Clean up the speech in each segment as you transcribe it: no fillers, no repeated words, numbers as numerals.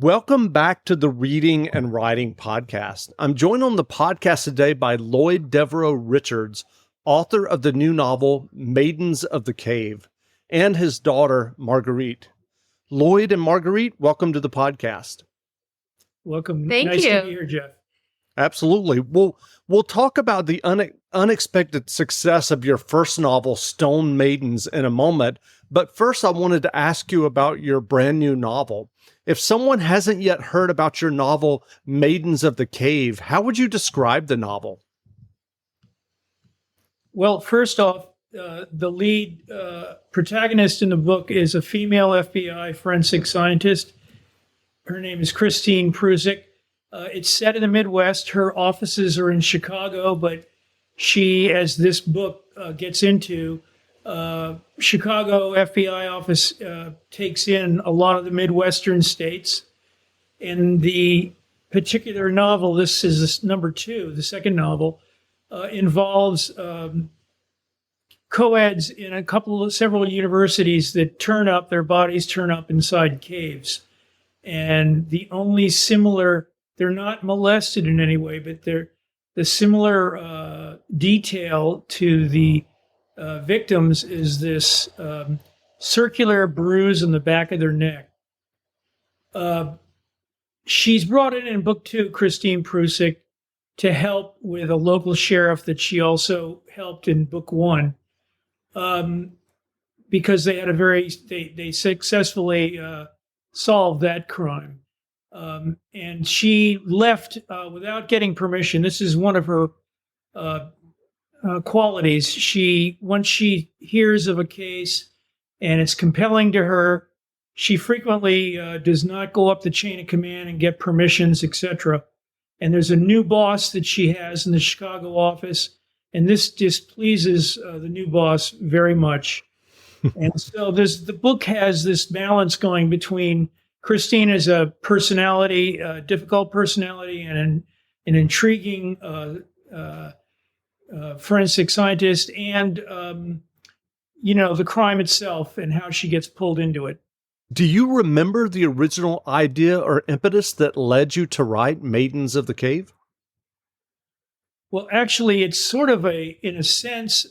Welcome back to the Reading and Writing Podcast. I'm joined on the podcast today by Lloyd Devereux Richards, author of the new novel Maidens of the Cave, and his daughter, Marguerite. Lloyd and Marguerite, welcome to the podcast. Welcome. Thank nice you. to be here, Jeff. Absolutely. We'll talk about the unexpected success of your first novel, Stone Maidens, in a moment. But first, I wanted to ask you about your brand new novel. If someone hasn't yet heard about your novel, Maidens of the Cave, how would you describe the novel? Well, first off, the lead protagonist in the book is a female FBI forensic scientist. Her name is Christine Prusick. It's set in the Midwest. Her offices are in Chicago, but she, as this book gets into, Chicago FBI office takes in a lot of the Midwestern states. And the particular novel, this is number 2, the second novel, involves co-eds in several universities that their bodies turn up inside caves. And the only similar, they're not molested in any way, but the similar detail to the victims is this circular bruise on the back of their neck. She's brought in book 2, Christine Prusick, to help with a local sheriff that she also helped in book 1, because they had they successfully solved that crime. And she left without getting permission. This is one of her qualities. Once she hears of a case and it's compelling to her, she frequently does not go up the chain of command and get permissions, etc. And there's a new boss that she has in the Chicago office, and this displeases the new boss very much. And so the book has this balance going between Christine as a personality, difficult personality, and an intriguing forensic scientist, and the crime itself and how she gets pulled into it. Do you remember the original idea or impetus that led you to write Maidens of the Cave? Well, actually, it's sort of in a sense,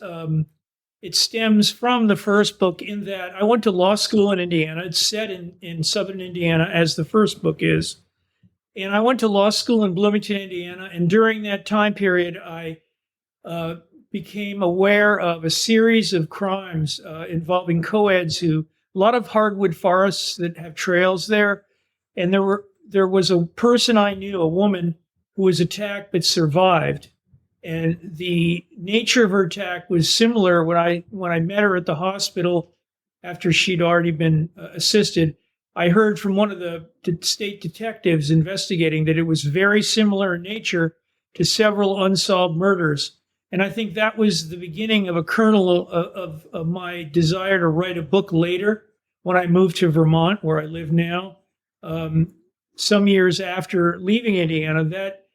it stems from the first book, in that I went to law school in Indiana. It's set in southern Indiana, as the first book is. And I went to law school in Bloomington, Indiana. And during that time period, I became aware of a series of crimes involving co-eds a lot of hardwood forests that have trails there. And there was a person I knew, a woman, who was attacked but survived. And the nature of her attack was similar when I met her at the hospital after she'd already been assisted. I heard from one of the state detectives investigating that it was very similar in nature to several unsolved murders. And I think that was the beginning of a kernel of my desire to write a book later, when I moved to Vermont, where I live now. Some years after leaving Indiana, that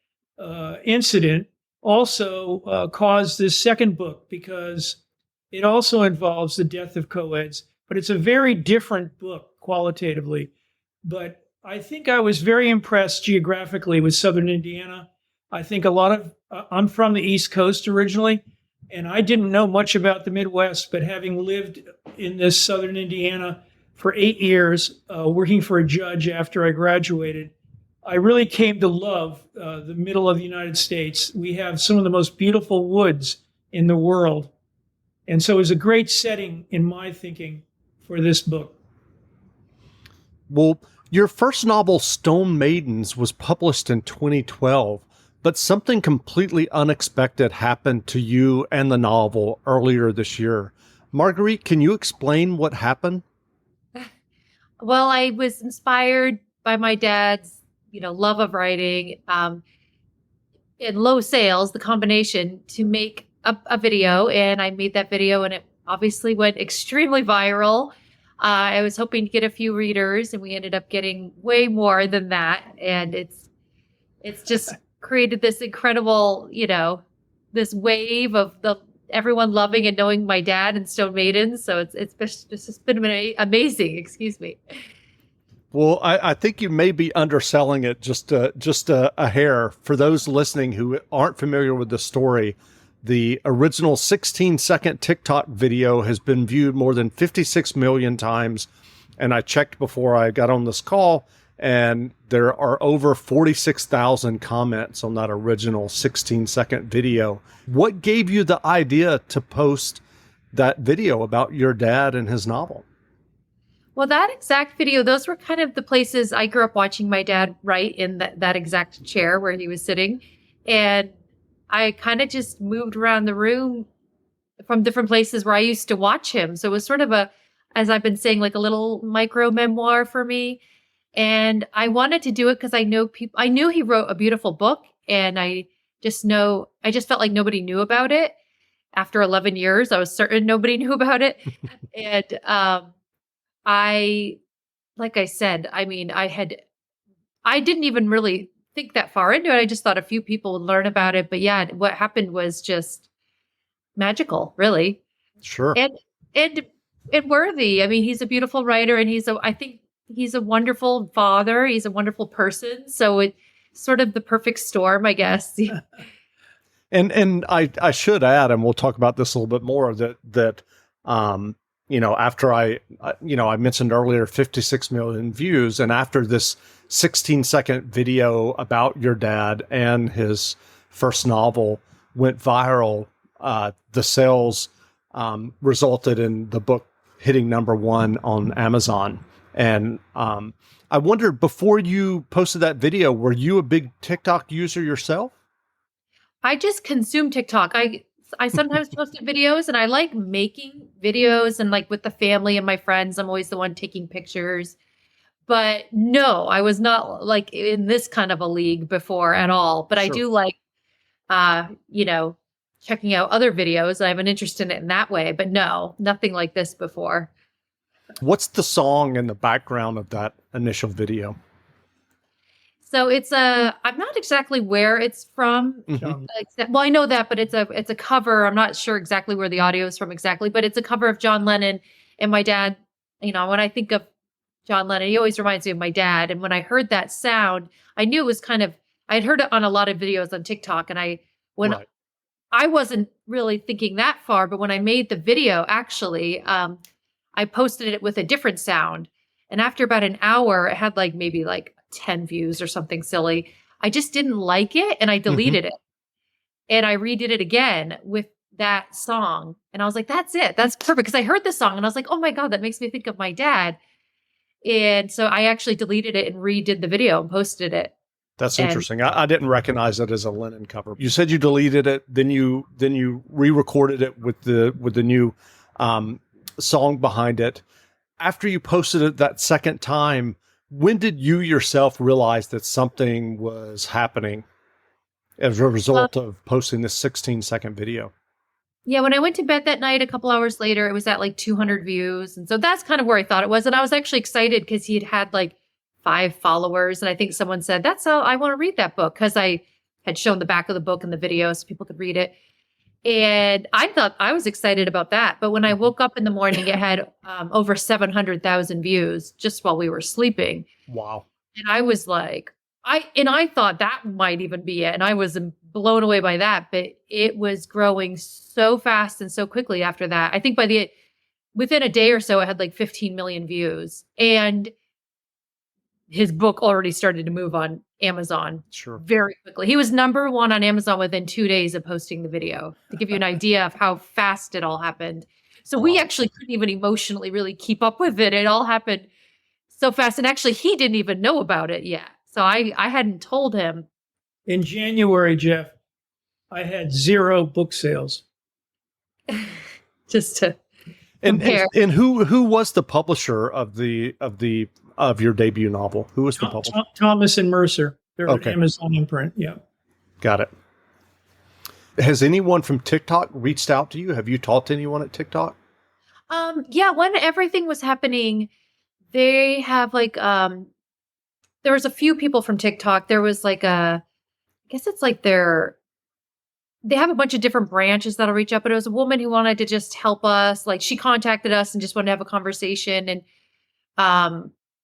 incident also caused this second book, because it also involves the death of co-eds, but it's a very different book qualitatively. But I think I was very impressed geographically with southern Indiana. I think I'm from the East Coast originally, and I didn't know much about the Midwest, but having lived in this southern Indiana for 8 years, working for a judge after I graduated, I really came to love the middle of the United States. We have some of the most beautiful woods in the world. And so it was a great setting, in my thinking, for this book. Well, your first novel, Stone Maidens, was published in 2012, but something completely unexpected happened to you and the novel earlier this year. Marguerite, can you explain what happened? Well, I was inspired by my dad's, love of writing, and low sales, the combination, to make a video. And I made that video, and it obviously went extremely viral. I was hoping to get a few readers, and we ended up getting way more than that. And it's just created this incredible, this wave of everyone loving and knowing my dad and Stone Maidens. So it's just been amazing. Excuse me. Well, I think you may be underselling it just a hair. For those listening who aren't familiar with the story, the original 16-second TikTok video has been viewed more than 56 million times. And I checked before I got on this call, and there are over 46,000 comments on that original 16-second video. What gave you the idea to post that video about your dad and his novel? Well, that exact video, those were kind of the places I grew up watching my dad write, in that exact chair where he was sitting. And I kind of just moved around the room from different places where I used to watch him. So it was sort of as I've been saying, like a little micro memoir for me. And I wanted to do it because I knew he wrote a beautiful book, and I just felt like nobody knew about it. After 11 years, I was certain nobody knew about it. And like I said, I mean, I didn't even really think that far into it. I just thought a few people would learn about it. But yeah, what happened was just magical, really. Sure. And worthy. I mean, he's a beautiful writer, and I think he's a wonderful father. He's a wonderful person. So it's sort of the perfect storm, I guess. And I should add, and we'll talk about this a little bit more, that after I mentioned earlier 56 million views, and after this 16-second video about your dad and his first novel went viral, the sales resulted in the book hitting #1 on Amazon. And I wondered, before you posted that video, were you a big TikTok user yourself? I just consume TikTok. I sometimes posted videos, and I like making videos, and like with the family and my friends, I'm always the one taking pictures. But no, I was not like in this kind of a league before at all. But I do like, checking out other videos. I have an interest in it in that way. But no, nothing like this before. What's the song in the background of that initial video? So I'm not exactly where it's from. Mm-hmm. Well, I know that, but it's a cover. I'm not sure exactly where the audio is from exactly, but it's a cover of John Lennon. And my dad, when I think of John Lennon, he always reminds me of my dad. And when I heard that sound, I knew it was I'd heard it on a lot of videos on TikTok. And I wasn't really thinking that far, but when I made the video, actually, I posted it with a different sound. And after about an hour, it had maybe 10 views or something silly. I just didn't like it, and I deleted it. And I redid it again with that song. And I was like, that's it. That's perfect. Because I heard the song and I was like, oh my God, that makes me think of my dad. And so I actually deleted it and redid the video and posted it. That's interesting. I didn't recognize it as a Lennon cover. You said you deleted it, then you re-recorded it with the new song behind it. After you posted it that second time, when did you yourself realize that something was happening as a result of posting this 16-second video? Yeah, when I went to bed that night, a couple hours later, it was at 200 views. And so that's kind of where I thought it was. And I was actually excited because he had 5 followers. And I think someone said, that's how I want to read that book, because I had shown the back of the book in the video so people could read it. And I thought I was excited about that. But when I woke up in the morning, it had over 700,000 views just while we were sleeping. Wow. And I was like, I thought that might even be it. And I was blown away by that. But it was growing so fast and so quickly after that. I think within a day or so, it had 15 million views. And his book already started to move on Amazon very quickly. He was #1 on Amazon within 2 days of posting the video, to give you an idea of how fast it all happened. So we actually couldn't even emotionally really keep up with it. It all happened so fast. And actually, he didn't even know about it yet. So I hadn't told him. In January, Jeff, I had 0 book sales. Just to compare. And who was the publisher of your debut novel? Who was the publisher? Thomas and Mercer. They're an Amazon imprint. Yeah. Got it. Has anyone from TikTok reached out to you? Have you talked to anyone at TikTok? Yeah, when everything was happening, they have there was a few people from TikTok. There was I guess it's they have a bunch of different branches that'll reach out, but it was a woman who wanted to just help us. She contacted us and just wanted to have a conversation. And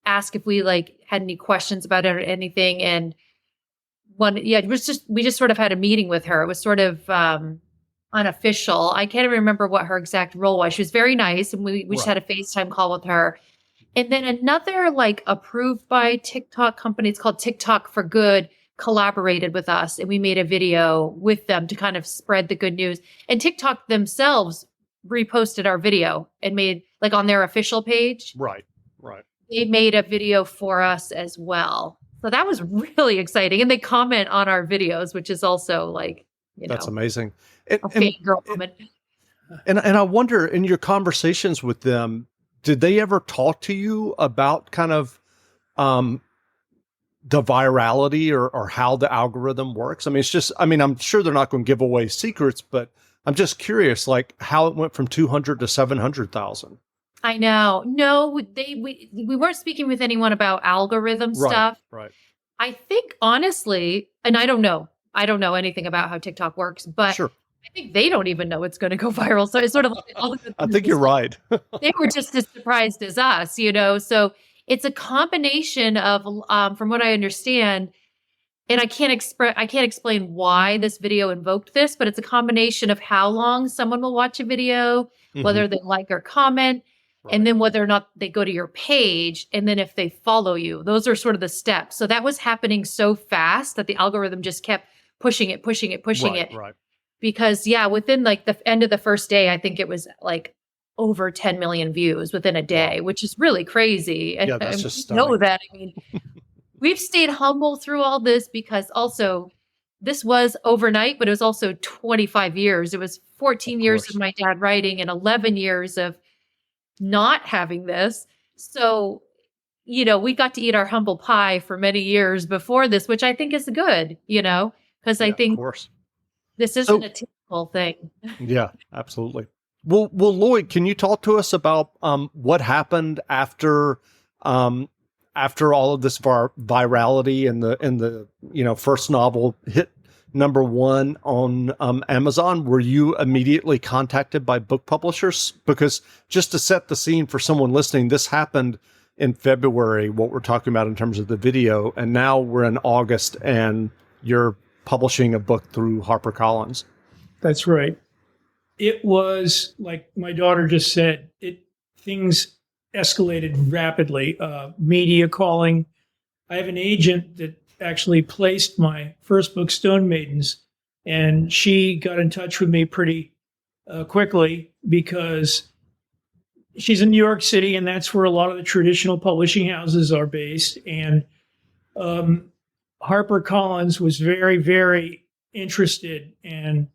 ask if we like had any questions about it or anything. And we just sort of had a meeting with her. It was sort of unofficial. I can't even remember what her exact role was. She was very nice, and we just had a FaceTime call with her. And then another like approved by TikTok company, it's called TikTok for Good, collaborated with us, and we made a video with them to kind of spread the good news. And TikTok themselves reposted our video and made like on their official page. Right. They made a video for us as well. So that was really exciting. And they comment on our videos, which is also like, That's amazing. A fangirl moment. And I wonder, in your conversations with them, did they ever talk to you about kind of the virality or how the algorithm works? I mean, I'm sure they're not going to give away secrets, but I'm just curious, like how it went from 200 to 700,000. I know. No, we weren't speaking with anyone about algorithm stuff. Right. I think honestly, and I don't know anything about how TikTok works, but Sure. I think they don't even know it's going to go viral. So it's sort of like I think you're right. They were just as surprised as us, So it's a combination of, from what I understand, and I can't explain why this video invoked this, but it's a combination of how long someone will watch a video, whether they like or comment, and then whether or not they go to your page, and then if they follow you. Those are sort of the steps. So that was happening so fast that the algorithm just kept pushing it. Right. Because within like the end of the first day, I think it was like over 10 million views within a day, which is really crazy. And that's just stunning. stunning. That. I mean, we've stayed humble through all this because also this was overnight, but it was also 25 years. It was 14 years of my dad writing and 11 years of not having this. So, we got to eat our humble pie for many years before this, which I think is good, because I think this isn't a typical thing. Yeah, absolutely. Well, Lloyd, can you talk to us about what happened after all of this virality and the first novel hit #1 on Amazon? Were you immediately contacted by book publishers? Because just to set the scene for someone listening, this happened in February, what we're talking about in terms of the video, and now we're in August and you're publishing a book through HarperCollins. That's right. It was like my daughter just said, things escalated rapidly. Media calling. I have an agent that actually placed my first book, Stone Maidens, and she got in touch with me pretty quickly because she's in New York City, and that's where a lot of the traditional publishing houses are based. And HarperCollins was very, very interested. And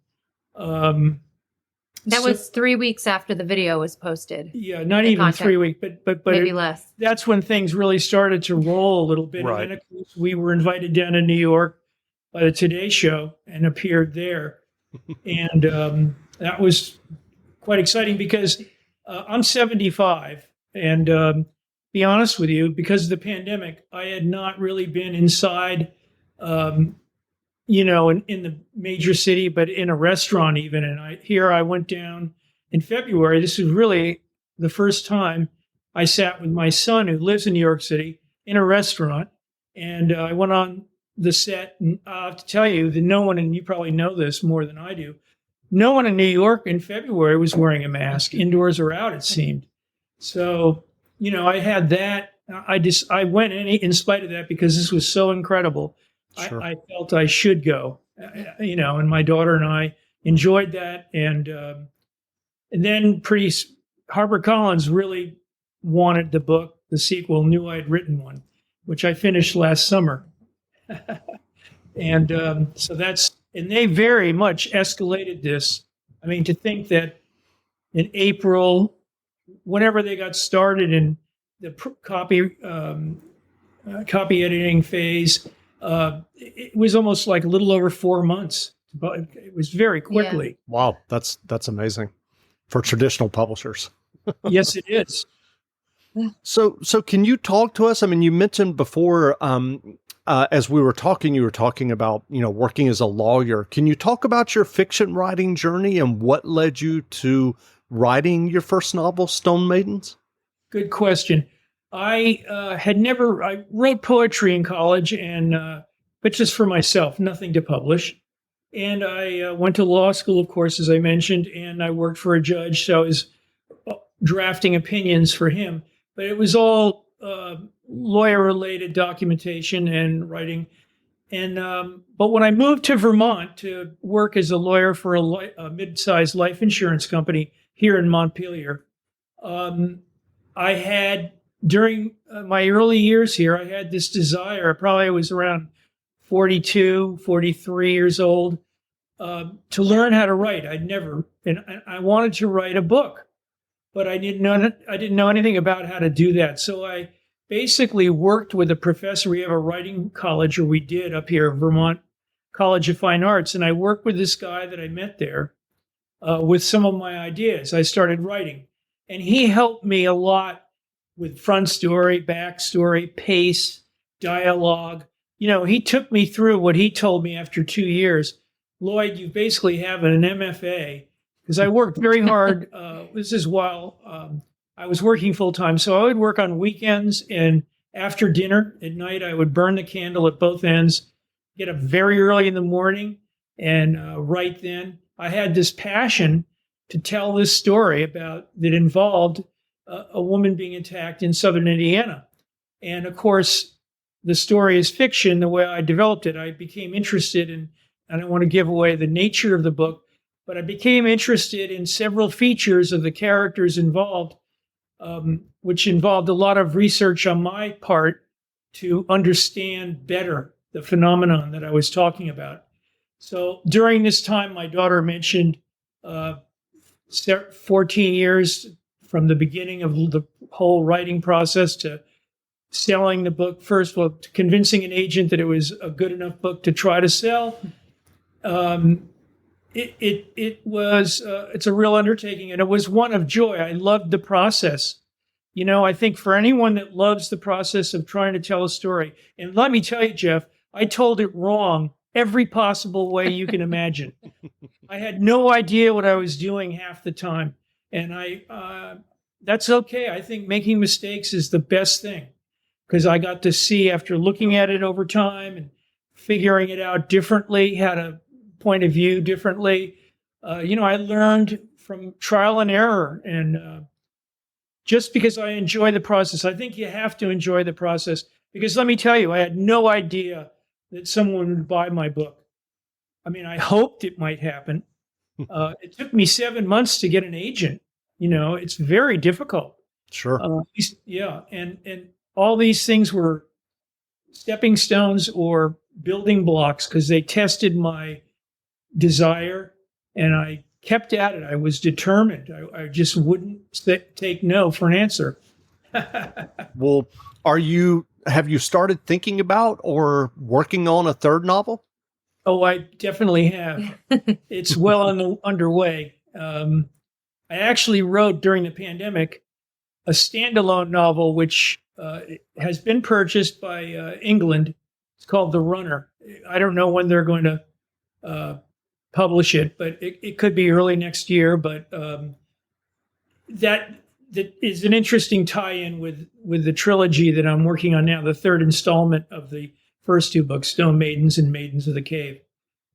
that was 3 weeks after the video was posted. Yeah, not even 3 weeks, but maybe less. That's when things really started to roll a little bit. Right. And then, of course, we were invited down to New York by the Today Show and appeared there. And that was quite exciting because I'm 75. And be honest with you, because of the pandemic, I had not really been inside in the major city, but in a restaurant even. And I went down in February. This was really the first time I sat with my son, who lives in New York City, in a restaurant. And I went on the set, and I have to tell you that no one, and you probably know this more than I do, no one in New York in February was wearing a mask, indoors or out, it seemed. So, I had that. I went in spite of that because this was so incredible. Sure. I felt I should go, and my daughter and I enjoyed that. And then HarperCollins really wanted the book, the sequel, knew I'd written one, which I finished last summer. And and they very much escalated this. I mean, to think that in April, whenever they got started in the copy editing phase, it was almost like a little over 4 months, but it was very quickly. Yeah. Wow, that's amazing for traditional publishers. Yes, it is. So can you talk to us? I mean, you mentioned before, as we were talking, you were talking about, working as a lawyer. Can you talk about your fiction writing journey and what led you to writing your first novel, Stone Maidens? Good question. I wrote poetry in college, but just for myself, nothing to publish. And I went to law school, of course, as I mentioned, and I worked for a judge. So I was drafting opinions for him, but it was all lawyer-related documentation and writing. And but when I moved to Vermont to work as a lawyer for a mid-sized life insurance company here in Montpelier, I had during my early years here, I had this desire. Probably I was around 42, 43 years old, to learn how to write. And I wanted to write a book, but I didn't know anything about how to do that. So I basically worked with a professor. We have a writing college, or we did up here, Vermont College of Fine Arts. And I worked with this guy that I met there with some of my ideas. I started writing, and he helped me a lot with front story, back story, pace, dialogue. He took me through what he told me after 2 years. Lloyd, you basically have an MFA, because I worked very hard. This is while I was working full time. So I would work on weekends, and after dinner at night, I would burn the candle at both ends, get up very early in the morning and write then. I had this passion to tell this story that involved a woman being attacked in southern Indiana. And of course, the story is fiction the way I developed it. I became interested in, I don't want to give away the nature of the book, but I became interested in several features of the characters involved, which involved a lot of research on my part to understand better the phenomenon that I was talking about. So during this time, my daughter mentioned 14 years from the beginning of the whole writing process to selling the book. First of all, to convincing an agent that it was a good enough book to try to sell. It's a real undertaking, and it was one of joy. I loved the process. I think for anyone that loves the process of trying to tell a story, and let me tell you, Jeff, I told it wrong every possible way you can imagine. I had no idea what I was doing half the time. And that's okay. I think making mistakes is the best thing, because I got to see, after looking at it over time and figuring it out differently, had a point of view differently. I learned from trial and error. And just because I enjoy the process, I think you have to enjoy the process, because let me tell you, I had no idea that someone would buy my book. I mean, I hoped it might happen. It took me 7 months to get an agent. It's very difficult. Sure. Yeah. And all these things were stepping stones or building blocks, because they tested my desire, and I kept at it. I was determined. I just wouldn't take no for an answer. Well, have you started thinking about or working on a third novel? Oh, I definitely have. It's well underway. I actually wrote during the pandemic a standalone novel, which has been purchased by England. It's called The Runner. I don't know when they're going to publish it, but it could be early next year. But that is an interesting tie-in with the trilogy that I'm working on now, the third installment of the first two books, Stone Maidens and Maidens of the Cave.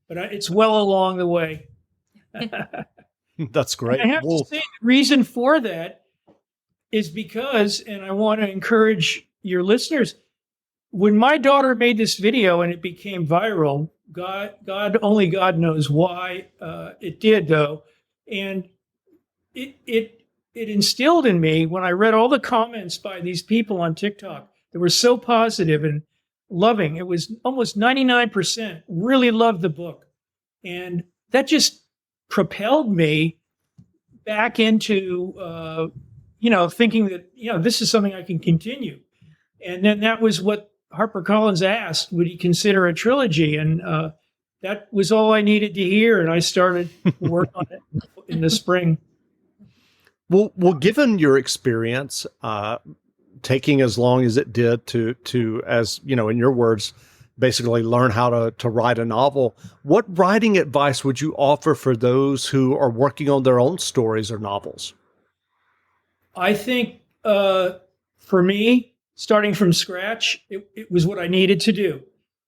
But it's well along the way. That's great. And I have to say, the reason for that is because, and I want to encourage your listeners, when my daughter made this video and it became viral, only God knows why it did, though, and it instilled in me, when I read all the comments by these people on TikTok that were so positive and loving. It was almost 99% really loved the book. And that just propelled me back into, thinking that, this is something I can continue. And then that was what HarperCollins asked, would he consider a trilogy? And that was all I needed to hear. And I started work on it in the spring. Well, given your experience, taking as long as it did to, as in your words, basically learn how to write a novel, what writing advice would you offer for those who are working on their own stories or novels? I think for me, starting from scratch, it was what I needed to do.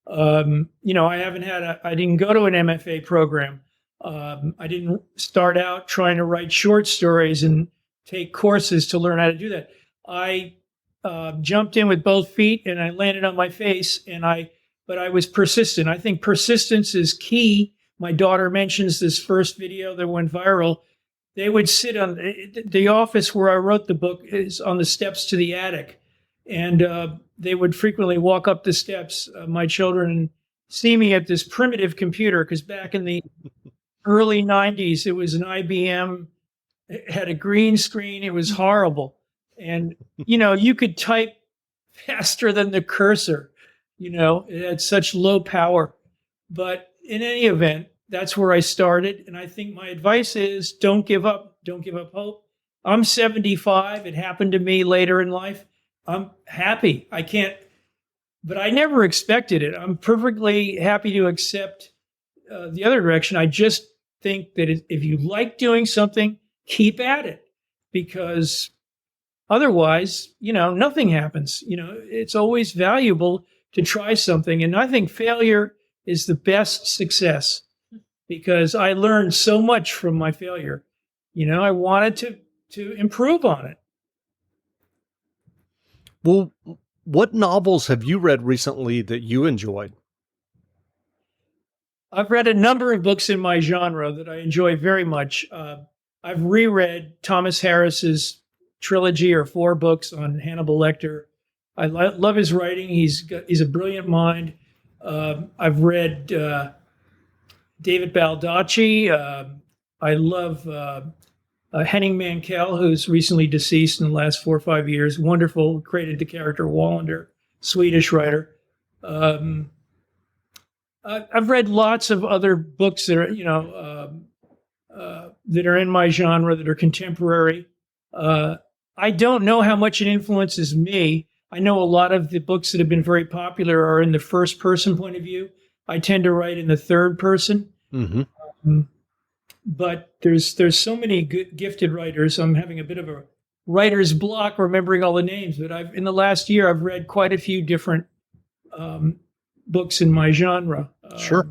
I didn't go to an MFA program. I didn't start out trying to write short stories and take courses to learn how to do that. I jumped in with both feet and I landed on my face, but I was persistent. I think persistence is key. My daughter mentions this first video that went viral. They would sit on the office where I wrote the book is on the steps to the attic. And they would frequently walk up the steps, my children, and see me at this primitive computer, because back in the early 90s, it was an IBM. It had a green screen. It was horrible. And, you could type faster than the cursor. It had such low power. But in any event, that's where I started. And I think my advice is don't give up. Don't give up hope. I'm 75. It happened to me later in life. I'm happy. But I never expected it. I'm perfectly happy to accept the other direction. I just think that if you like doing something, keep at it, because otherwise, nothing happens. It's always valuable to try something. And I think failure is the best success, because I learned so much from my failure. I wanted to improve on it. Well, what novels have you read recently that you enjoyed? I've read a number of books in my genre that I enjoy very much. I've reread Thomas Harris's trilogy or 4 books on Hannibal Lecter. I love his writing. He's a brilliant mind. I've read David Baldacci. I love Henning Mankell, who's recently deceased in the last 4 or 5 years. Wonderful, created the character Wallander, Swedish writer. I've read lots of other books that are, that are in my genre, that are contemporary. I don't know how much it influences me. I know a lot of the books that have been very popular are in the first person point of view. I tend to write in the third person. Mm-hmm. But there's so many good, gifted writers. I'm having a bit of a writer's block remembering all the names. But in the last year, I've read quite a few different books in my genre. Sure.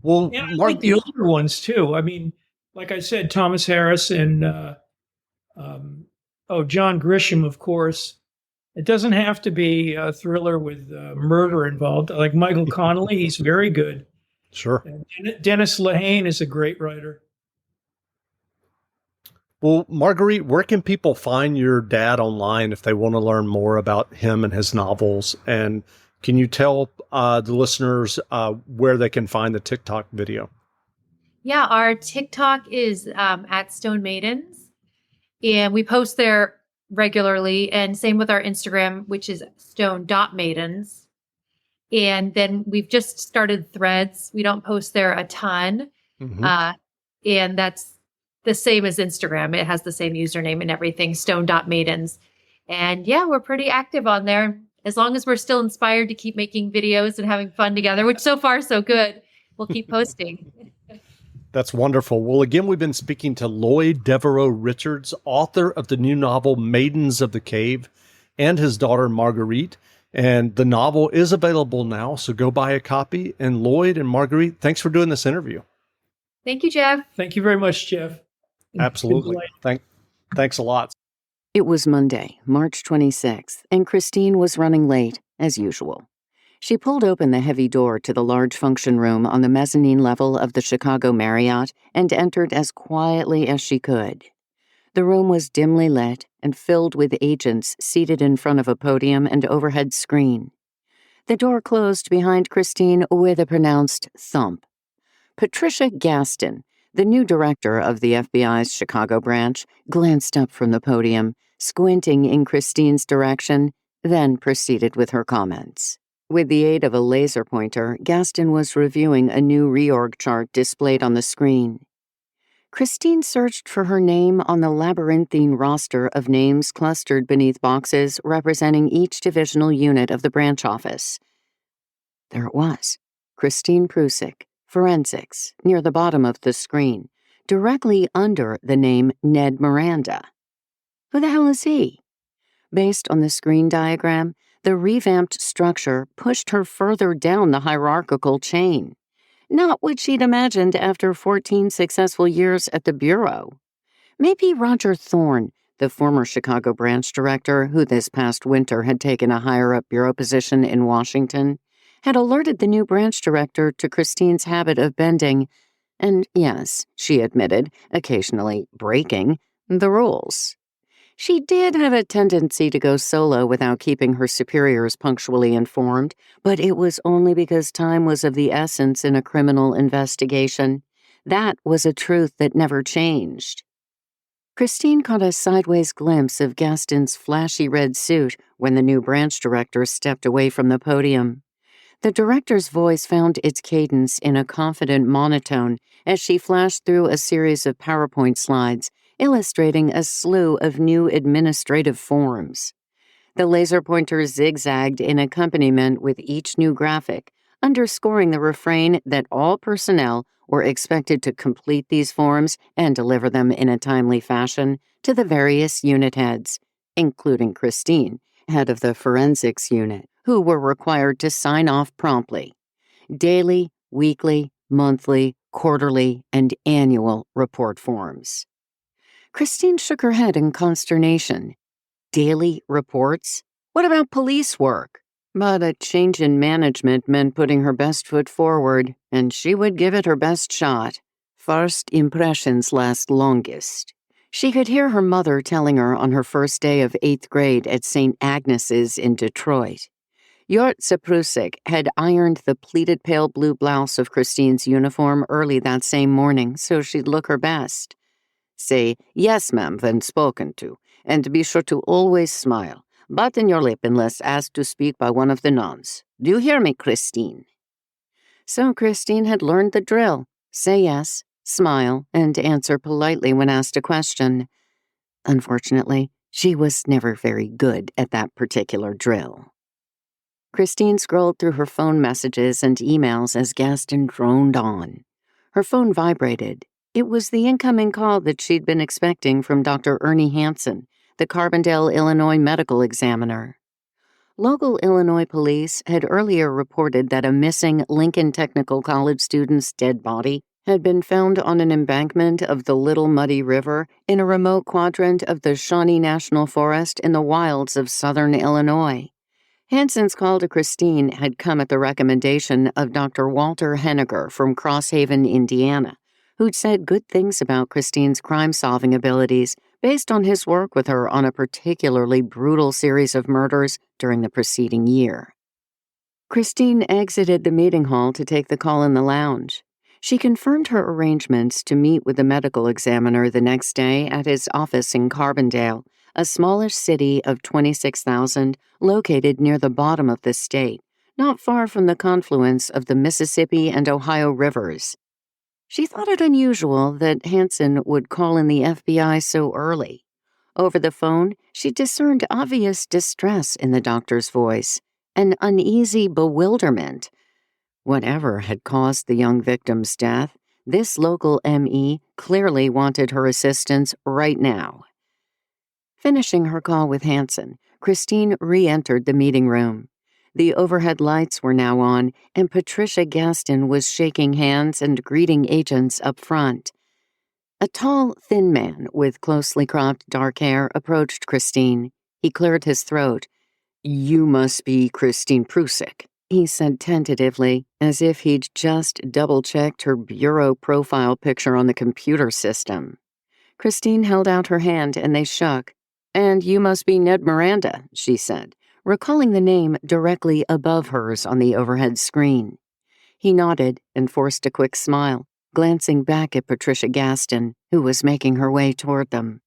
Well, and I like the older ones too. I mean, like I said, Thomas Harris and John Grisham, of course. It doesn't have to be a thriller with murder involved. Like Michael Connelly, he's very good. Sure. And Dennis Lehane is a great writer. Well, Marguerite, where can people find your dad online if they want to learn more about him and his novels? And can you tell the listeners where they can find the TikTok video? Yeah, our TikTok is at Stone Maidens, and we post there regularly, and same with our Instagram, which is stone.maidens. And then we've just started Threads. We don't post there a ton. Mm-hmm. And that's the same as Instagram. It has the same username and everything, stone.maidens. And yeah, we're pretty active on there. As long as we're still inspired to keep making videos and having fun together, which so far so good, we'll keep posting. That's wonderful. Well, again, we've been speaking to Lloyd Devereux Richards, author of the new novel Maidens of the Cave, and his daughter Marguerite. And the novel is available now, so go buy a copy. And Lloyd and Marguerite, thanks for doing this interview. Thank you, Jeff. Thank you very much, Jeff. Absolutely. Thanks a lot. It was Monday, March 26th, and Christine was running late, as usual. She pulled open the heavy door to the large function room on the mezzanine level of the Chicago Marriott and entered as quietly as she could. The room was dimly lit and filled with agents seated in front of a podium and overhead screen. The door closed behind Christine with a pronounced thump. Patricia Gaston, the new director of the FBI's Chicago branch, glanced up from the podium, squinting in Christine's direction, then proceeded with her comments. With the aid of a laser pointer, Gaston was reviewing a new reorg chart displayed on the screen. Christine searched for her name on the labyrinthine roster of names clustered beneath boxes representing each divisional unit of the branch office. There it was, Christine Prusik, Forensics, near the bottom of the screen, directly under the name Ned Miranda. Who the hell is he? Based on the screen diagram, the revamped structure pushed her further down the hierarchical chain. Not what she'd imagined after 14 successful years at the Bureau. Maybe Roger Thorne, the former Chicago branch director who this past winter had taken a higher-up bureau position in Washington, had alerted the new branch director to Christine's habit of bending, and yes, she admitted, occasionally breaking, the rules. She did have a tendency to go solo without keeping her superiors punctually informed, but it was only because time was of the essence in a criminal investigation. That was a truth that never changed. Christine caught a sideways glimpse of Gaston's flashy red suit when the new branch director stepped away from the podium. The director's voice found its cadence in a confident monotone as she flashed through a series of PowerPoint slides, illustrating a slew of new administrative forms. The laser pointer zigzagged in accompaniment with each new graphic, underscoring the refrain that all personnel were expected to complete these forms and deliver them in a timely fashion to the various unit heads, including Christine, head of the forensics unit, who were required to sign off promptly. Daily, weekly, monthly, quarterly, and annual report forms. Christine shook her head in consternation. Daily reports? What about police work? But a change in management meant putting her best foot forward, and she would give it her best shot. First impressions last longest. She could hear her mother telling her on her first day of 8th grade at St. Agnes's in Detroit. Jortze Prusik had ironed the pleated pale blue blouse of Christine's uniform early that same morning so she'd look her best. Say, "Yes, ma'am," when spoken to, and be sure to always smile. Button your lip unless asked to speak by one of the nuns. Do you hear me, Christine? So Christine had learned the drill. Say yes, smile, and answer politely when asked a question. Unfortunately, she was never very good at that particular drill. Christine scrolled through her phone messages and emails as Gaston droned on. Her phone vibrated. It was the incoming call that she'd been expecting from Dr. Ernie Hansen, the Carbondale, Illinois medical examiner. Local Illinois police had earlier reported that a missing Lincoln Technical College student's dead body had been found on an embankment of the Little Muddy River in a remote quadrant of the Shawnee National Forest in the wilds of southern Illinois. Hansen's call to Christine had come at the recommendation of Dr. Walter Henniger from Crosshaven, Indiana, who'd said good things about Christine's crime-solving abilities based on his work with her on a particularly brutal series of murders during the preceding year. Christine exited the meeting hall to take the call in the lounge. She confirmed her arrangements to meet with the medical examiner the next day at his office in Carbondale, a smallish city of 26,000 located near the bottom of the state, not far from the confluence of the Mississippi and Ohio rivers. She thought it unusual that Hansen would call in the FBI so early. Over the phone, she discerned obvious distress in the doctor's voice, an uneasy bewilderment. Whatever had caused the young victim's death, this local ME clearly wanted her assistance right now. Finishing her call with Hansen, Christine re-entered the meeting room. The overhead lights were now on, and Patricia Gaston was shaking hands and greeting agents up front. A tall, thin man with closely cropped dark hair approached Christine. He cleared his throat. "You must be Christine Prusik," he said tentatively, as if he'd just double-checked her bureau profile picture on the computer system. Christine held out her hand and they shook. "And you must be Ned Miranda," she said, recalling the name directly above hers on the overhead screen. He nodded and forced a quick smile, glancing back at Patricia Gaston, who was making her way toward them.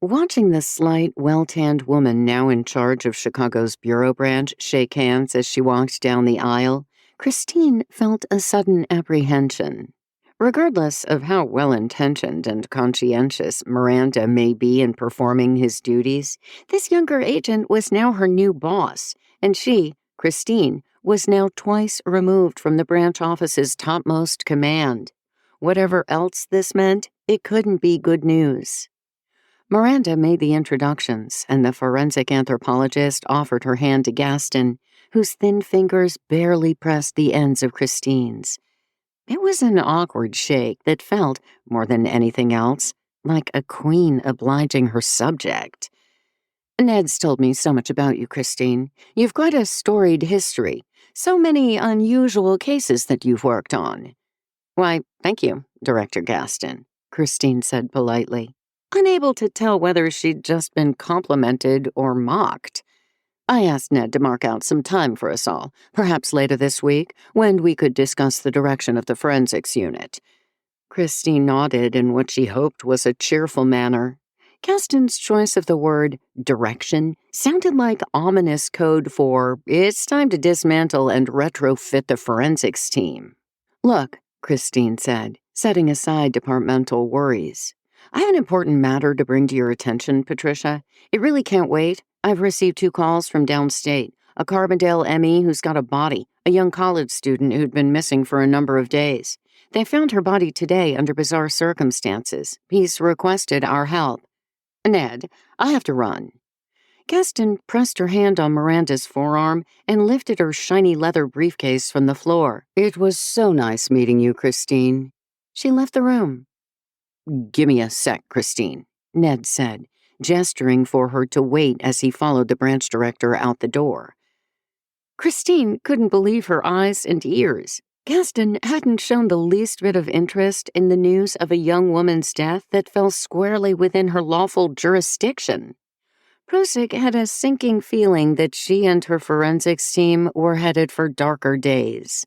Watching the slight, well-tanned woman now in charge of Chicago's bureau branch shake hands as she walked down the aisle, Christine felt a sudden apprehension. Regardless of how well-intentioned and conscientious Miranda may be in performing his duties, this younger agent was now her new boss, and she, Christine, was now twice removed from the branch office's topmost command. Whatever else this meant, it couldn't be good news. Miranda made the introductions, and the forensic anthropologist offered her hand to Gaston, whose thin fingers barely pressed the ends of Christine's. It was an awkward shake that felt, more than anything else, like a queen obliging her subject. Ned's told me so much about you, Christine. You've quite a storied history. So many unusual cases that you've worked on. Why, thank you, Director Gaston, Christine said politely, unable to tell whether she'd just been complimented or mocked. I asked Ned to mark out some time for us all, perhaps later this week, when we could discuss the direction of the forensics unit. Christine nodded in what she hoped was a cheerful manner. Gaston's choice of the word direction sounded like ominous code for it's time to dismantle and retrofit the forensics team. Look, Christine said, setting aside departmental worries. I have an important matter to bring to your attention, Patricia. It really can't wait. I've received 2 calls from downstate. A Carbondale ME who's got a body, a young college student who'd been missing for a number of days. They found her body today under bizarre circumstances. He's requested our help. Ned, I have to run. Gaston pressed her hand on Miranda's forearm and lifted her shiny leather briefcase from the floor. It was so nice meeting you, Christine. She left the room. Give me a sec, Christine, Ned said, gesturing for her to wait as he followed the branch director out the door. Christine couldn't believe her eyes and ears. Gaston hadn't shown the least bit of interest in the news of a young woman's death that fell squarely within her lawful jurisdiction. Prusik had a sinking feeling that she and her forensics team were headed for darker days.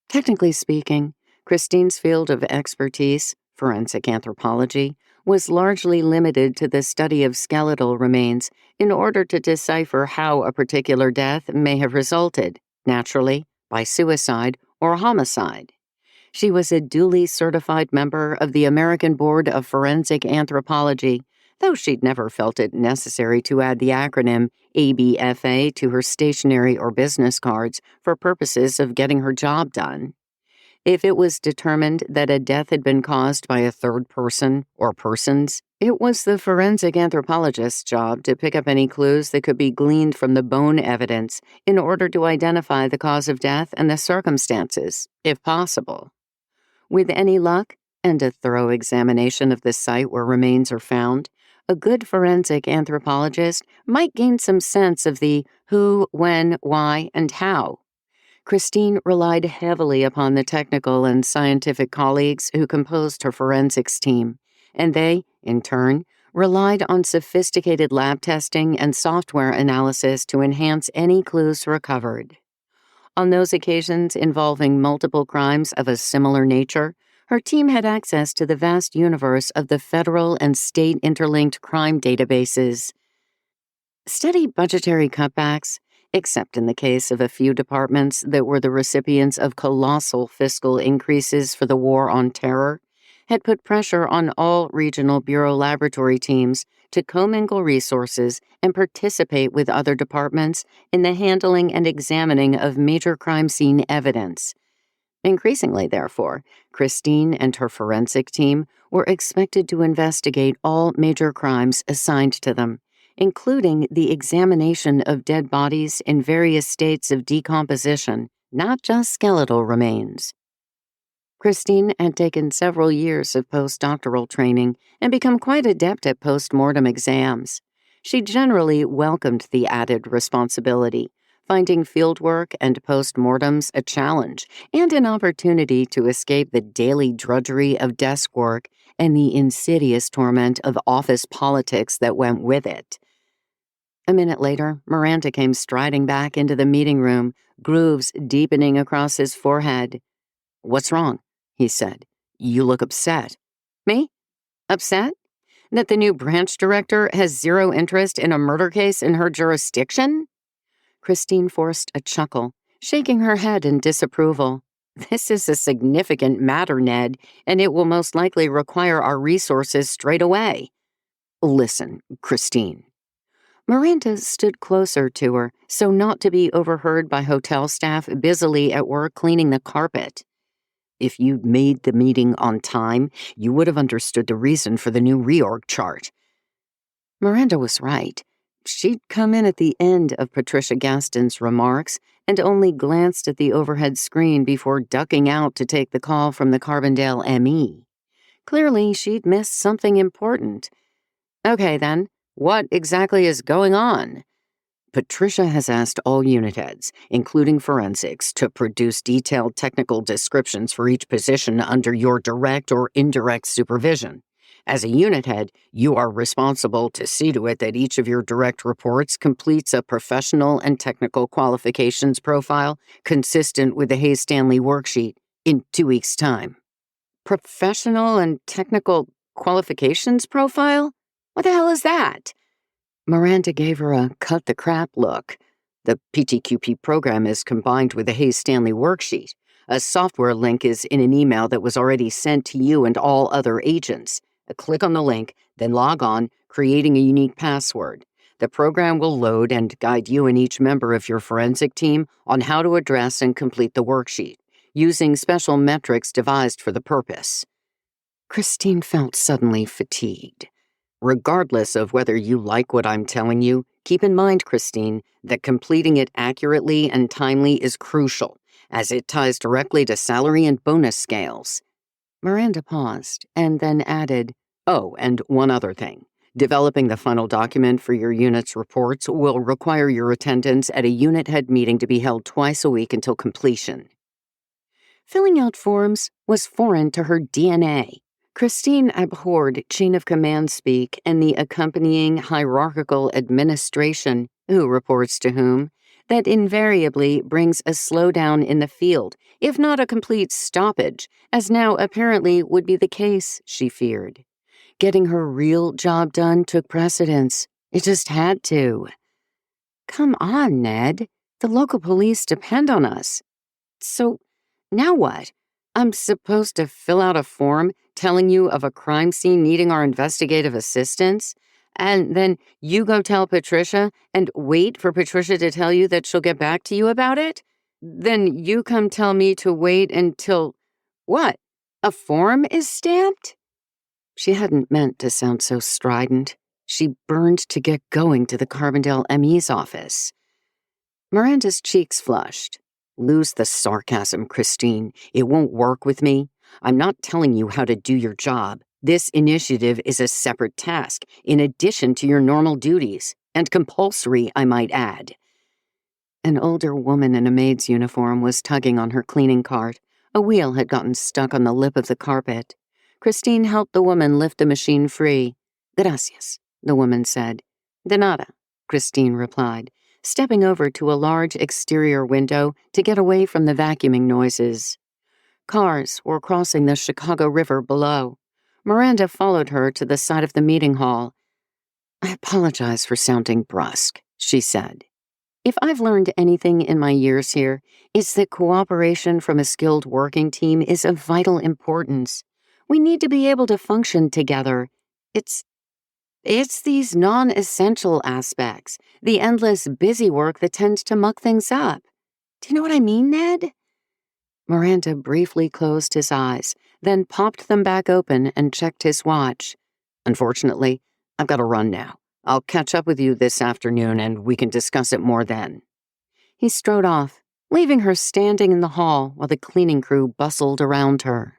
Technically speaking, Christine's field of expertise, forensic anthropology, was largely limited to the study of skeletal remains in order to decipher how a particular death may have resulted, naturally, by suicide or homicide. She was a duly certified member of the American Board of Forensic Anthropology, though she'd never felt it necessary to add the acronym ABFA to her stationery or business cards for purposes of getting her job done. If it was determined that a death had been caused by a third person or persons, it was the forensic anthropologist's job to pick up any clues that could be gleaned from the bone evidence in order to identify the cause of death and the circumstances, if possible. With any luck, and a thorough examination of the site where remains are found, a good forensic anthropologist might gain some sense of the who, when, why, and how. Christine relied heavily upon the technical and scientific colleagues who composed her forensics team, and they, in turn, relied on sophisticated lab testing and software analysis to enhance any clues recovered. On those occasions involving multiple crimes of a similar nature, her team had access to the vast universe of the federal and state interlinked crime databases. Steady budgetary cutbacks, except in the case of a few departments that were the recipients of colossal fiscal increases for the war on terror, had put pressure on all regional bureau laboratory teams to commingle resources and participate with other departments in the handling and examining of major crime scene evidence. Increasingly, therefore, Christine and her forensic team were expected to investigate all major crimes assigned to them, including the examination of dead bodies in various states of decomposition, not just skeletal remains. Christine had taken several years of postdoctoral training and become quite adept at postmortem exams. She generally welcomed the added responsibility, finding fieldwork and postmortems a challenge and an opportunity to escape the daily drudgery of desk work and the insidious torment of office politics that went with it. A minute later, Miranda came striding back into the meeting room, grooves deepening across his forehead. "What's wrong?" he said. "You look upset." "Me? Upset? That the new branch director has zero interest in a murder case in her jurisdiction?" Christine forced a chuckle, shaking her head in disapproval. "This is a significant matter, Ned, and it will most likely require our resources straight away." "Listen, Christine." Miranda stood closer to her, so not to be overheard by hotel staff busily at work cleaning the carpet. "If you'd made the meeting on time, you would have understood the reason for the new reorg chart. Miranda was right. She'd come in at the end of Patricia Gaston's remarks and only glanced at the overhead screen before ducking out to take the call from the Carbondale ME. Clearly, she'd missed something important. Okay, then, what exactly is going on? Patricia has asked all unit heads, including forensics, to produce detailed technical descriptions for each position under your direct or indirect supervision. As a unit head, you are responsible to see to it that each of your direct reports completes a professional and technical qualifications profile consistent with the Hayes-Stanley worksheet in 2 weeks' time. Professional and technical qualifications profile? What the hell is that? Miranda gave her a cut-the-crap look. The PTQP program is combined with the Hayes-Stanley worksheet. A software link is in an email that was already sent to you and all other agents. Click on the link, then log on, creating a unique password. The program will load and guide you and each member of your forensic team on how to address and complete the worksheet, using special metrics devised for the purpose. Christine felt suddenly fatigued. Regardless of whether you like what I'm telling you, keep in mind, Christine, that completing it accurately and timely is crucial, as it ties directly to salary and bonus scales. Miranda paused and then added, "Oh, and one other thing. Developing the final document for your unit's reports will require your attendance at a unit head meeting to be held twice a week until completion." Filling out forms was foreign to her DNA. Christine abhorred chain of command speak and the accompanying hierarchical administration, who reports to whom, that invariably brings a slowdown in the field, if not a complete stoppage, as now apparently would be the case, she feared. Getting her real job done took precedence. It just had to. Come on, Ned. The local police depend on us. So, now what? I'm supposed to fill out a form telling you of a crime scene needing our investigative assistance? And then you go tell Patricia and wait for Patricia to tell you that she'll get back to you about it? Then you come tell me to wait until, what, a form is stamped? She hadn't meant to sound so strident. She burned to get going to the Carbondale ME's office. Miranda's cheeks flushed. Lose the sarcasm, Christine. It won't work with me. I'm not telling you how to do your job. This initiative is a separate task, in addition to your normal duties, and compulsory, I might add. An older woman in a maid's uniform was tugging on her cleaning cart. A wheel had gotten stuck on the lip of the carpet. Christine helped the woman lift the machine free. "Gracias," the woman said. "De nada," Christine replied, stepping over to a large exterior window to get away from the vacuuming noises. Cars were crossing the Chicago River below. Miranda followed her to the side of the meeting hall. "I apologize for sounding brusque," she said. "If I've learned anything in my years here, it's that cooperation from a skilled working team is of vital importance. We need to be able to function together. It's these non-essential aspects, the endless busy work that tends to muck things up. Do you know what I mean, Ned?" Miranda briefly closed his eyes, then popped them back open and checked his watch. "Unfortunately, I've got to run now. I'll catch up with you this afternoon and we can discuss it more then." He strode off, leaving her standing in the hall while the cleaning crew bustled around her.